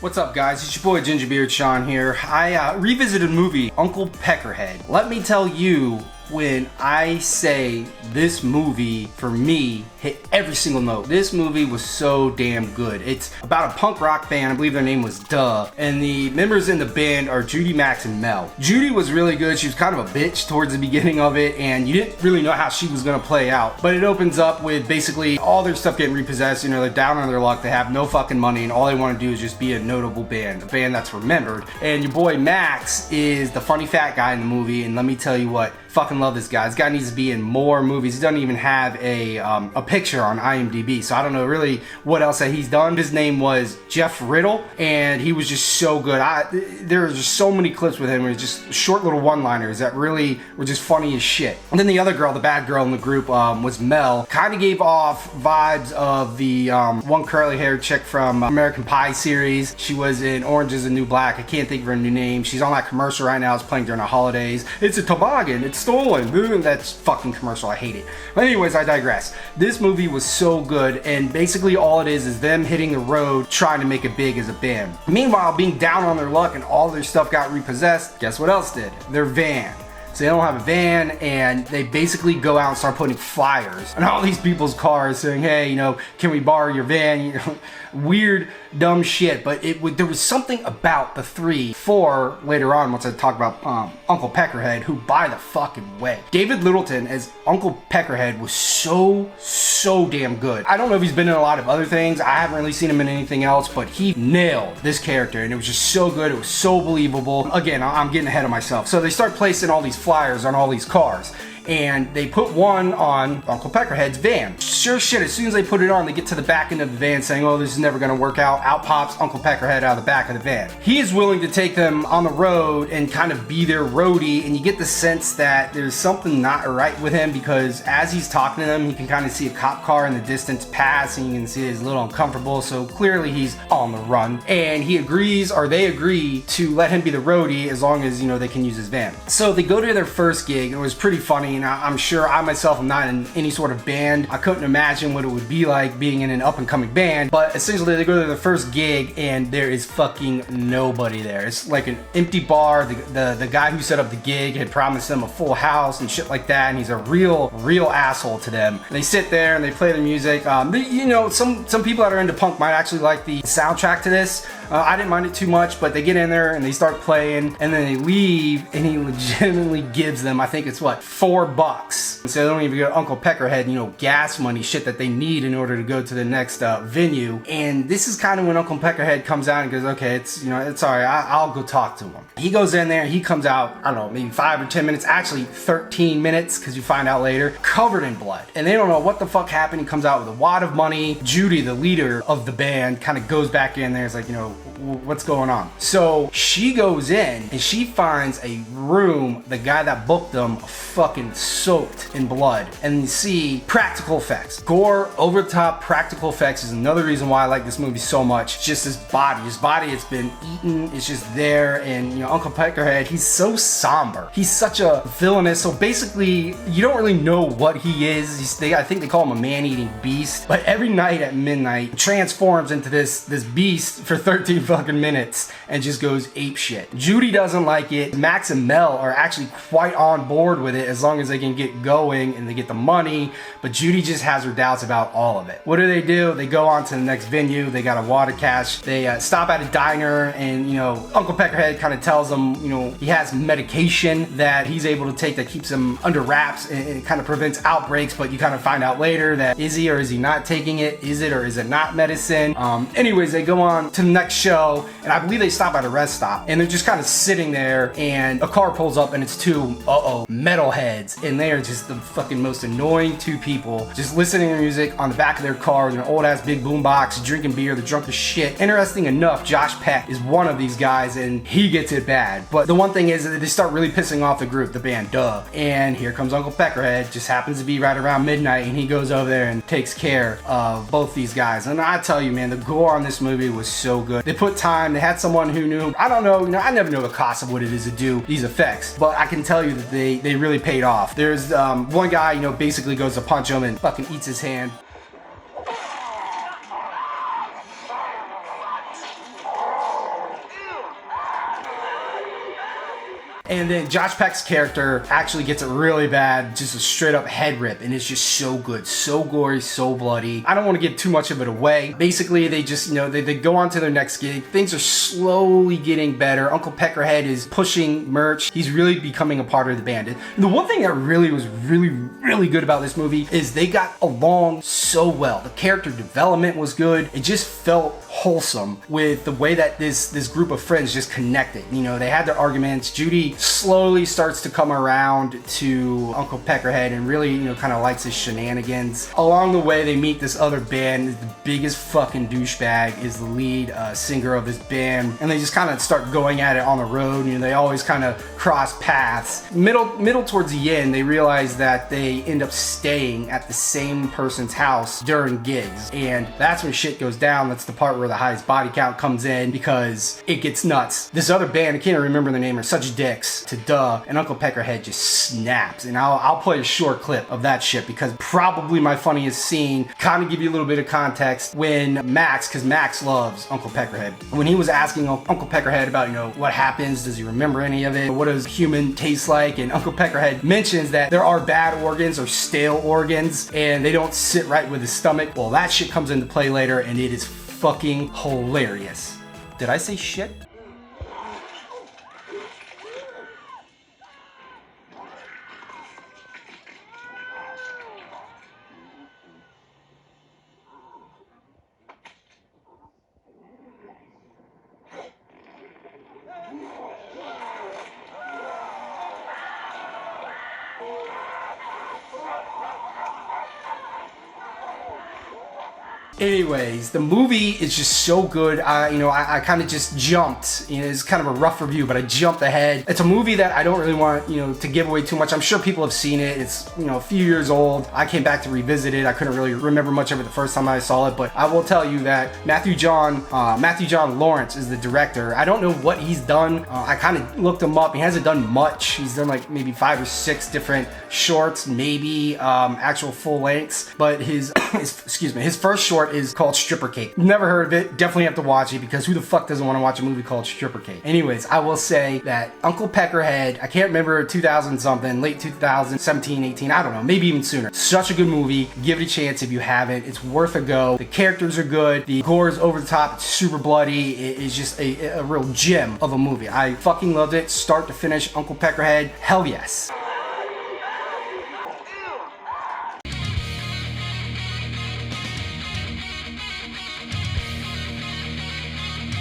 What's up, guys? It's your boy Gingerbeard Sean here. I revisited a movie, Uncle Peckerhead. Let me tell you, when I say this movie, for me, hit every single note. This movie was so damn good. It's about a punk rock band. I believe their name was Duh. And the members in the band are Judy, Max, and Mel. Judy was really good. She was kind of a bitch towards the beginning of it, and you didn't really know how she was gonna play out. But it opens up with basically all their stuff getting repossessed. You know, they're down on their luck. They have no fucking money, and all they want to do is just be a notable band, a band that's remembered. And your boy Max is the funny fat guy in the movie, and let me tell you what, fucking love this guy. This guy needs to be in more movies. He doesn't even have a picture on IMDb, so I don't know really what else that he's done. His name was Jeff Riddle, and he was just so good. There were just so many clips with him where it's just short little one-liners that really were just funny as shit. And then the other girl, the bad girl in the group, was Mel. Kind of gave off vibes of the one curly-haired chick from American Pie series. She was in Orange is the New Black. I can't think of her new name. She's on that commercial right now. It's playing during the holidays. It's a toboggan. It's stolen. That's fucking commercial. I hate it. But anyways, I digress. This movie was so good, and basically all it is them hitting the road trying to make it big as a band. Meanwhile, being down on their luck and all their stuff got repossessed, guess what else did? Their van. So they don't have a van, and they basically go out and start putting flyers on all these people's cars saying, hey, you know, can we borrow your van? You know, weird, dumb shit. But there was something about the 4 later on, once I talk about Uncle Peckerhead, who, by the fucking way, David Littleton as Uncle Peckerhead was so damn good. I don't know if he's been in a lot of other things. I haven't really seen him in anything else, but he nailed this character, and it was just so good. It was so believable. Again, I'm getting ahead of myself. So they start placing all these flyers on all these cars, and they put one on Uncle Peckerhead's van. Sure shit, as soon as they put it on, they get to the back end of the van saying, oh, this is never gonna work out. Out pops Uncle Peckerhead out of the back of the van. He is willing to take them on the road and kind of be their roadie, and you get the sense that there's something not right with him, because as he's talking to them, you can kind of see a cop car in the distance pass, and you can see he's a little uncomfortable, so clearly he's on the run. And he agrees, or they agree, to let him be the roadie as long as, you know, they can use his van. So they go to their first gig, and it was pretty funny. And I'm sure I myself am not in any sort of band. I couldn't imagine what it would be like being in an up-and-coming band, but essentially they go to their first gig and there is fucking nobody there. It's like an empty bar. The guy who set up the gig had promised them a full house and shit like that, and he's a real asshole to them. And they sit there and they play the music. You know, some people that are into punk might actually like the soundtrack to this. I didn't mind it too much, but they get in there and they start playing, and then they leave, and he legitimately gives them, I think it's what, $4. So they don't even get Uncle Peckerhead, you know, gas money, shit that they need in order to go to the next venue. And this is kind of when Uncle Peckerhead comes out and goes, okay, it's, you know, it's all right, I'll go talk to him. He goes in there, he comes out, I don't know, maybe 5 or 10 minutes, actually 13 minutes, because you find out later, covered in blood. And they don't know what the fuck happened. He comes out with a wad of money. Judy, the leader of the band, kind of goes back in there. It's like, you know, what's going on? So she goes in and she finds a room, the guy that booked them, fucking soaked in blood. And you see practical effects. Gore, over the top practical effects is another reason why I like this movie so much. It's just his body. His body has been eaten. It's just there. And, you know, Uncle Peckerhead, he's so somber. He's such a villainous. So basically, you don't really know what he is. I think they call him a man-eating beast. But every night at midnight, transforms into this beast for 13 fucking minutes and just goes ape shit. Judy doesn't like it. Max and Mel are actually quite on board with it as long as they can get going and they get the money, but Judy just has her doubts about all of it. What do? They go on to the next venue. They got a water cache. They stop at a diner, and, you know, Uncle Peckerhead kind of tells them, you know, he has medication that he's able to take that keeps him under wraps, and it kind of prevents outbreaks, but you kind of find out later that is he or is he not taking it? Is it or is it not medicine? Anyways, they go on to the next show, and I believe they stop at a rest stop, and they're just kind of sitting there, and a car pulls up, and it's two metalheads, and they are just the fucking most annoying two people, just listening to music on the back of their car in an old ass big boombox, drinking beer. They're drunk as shit. Interesting enough, Josh Peck is one of these guys, and he gets it bad. But the one thing is that they start really pissing off the group, the band, Duh. And here comes Uncle Peckerhead, just happens to be right around midnight, and he goes over there and takes care of both these guys. And I tell you, man, the gore on this movie was so good. They put time. They had someone who knew. I don't know. You know, I never know the cost of what it is to do these effects, but I can tell you that they really paid off. There's one guy, you know, basically goes to punch him and fucking eats his hand. And then Josh Peck's character actually gets it really bad, just a straight up head rip, and it's just so good, so gory, so bloody. I don't want to give too much of it away. Basically, they just, you know, they go on to their next gig. Things are slowly getting better. Uncle Peckerhead is pushing merch. He's really becoming a part of the band. And the one thing that really was really good about this movie is they got along so well. The character development was good. It just felt wholesome with the way that this group of friends just connected. You know, they had their arguments. Judy slowly starts to come around to Uncle Peckerhead and really, you know, kind of likes his shenanigans. Along the way, they meet this other band. The biggest fucking douchebag is the lead singer of this band, and they just kind of start going at it on the road. You know, they always kind of cross paths. Middle towards the end, they realize that they end up staying at the same person's house during gigs, and that's when shit goes down. That's the part where the highest body count comes in, because it gets nuts. This other band, I can't even remember their name, are such dicks to Duh, and Uncle Peckerhead just snaps. And I'll play a short clip of that shit, because probably my funniest scene, kind of give you a little bit of context, when Max, because Max loves Uncle Peckerhead, when he was asking Uncle Peckerhead about, you know, what happens, does he remember any of it, what does human taste like, and Uncle Peckerhead mentions that there are bad organs or stale organs, and they don't sit right with his stomach. Well, that shit comes into play later, and it is fucking hilarious. Did I say shit? Anyways, the movie is just so good. I kind of just jumped. You know, it's kind of a rough review, but I jumped ahead. It's a movie that I don't really want, you know, to give away too much. I'm sure people have seen it. It's, you know, a few years old. I came back to revisit it. I couldn't really remember much of it the first time I saw it, but I will tell you that Matthew John Lawrence is the director. I don't know what he's done. I kind of looked him up. He hasn't done much. He's done like maybe 5 or 6 different shorts, maybe actual full lengths. But his first short is called Stripper Cake. Never heard of it. Definitely have to watch it, because who the fuck doesn't want to watch a movie called Stripper Cake? Anyways, I will say that Uncle Peckerhead, I can't remember, 2000 something, late 2017, 18, I don't know, maybe even sooner. Such a good movie. Give it a chance if you haven't. It's worth a go. The characters are good. The gore is over the top. It's super bloody. It is just a real gem of a movie. I fucking loved it. Start to finish. Uncle Peckerhead. Hell yes.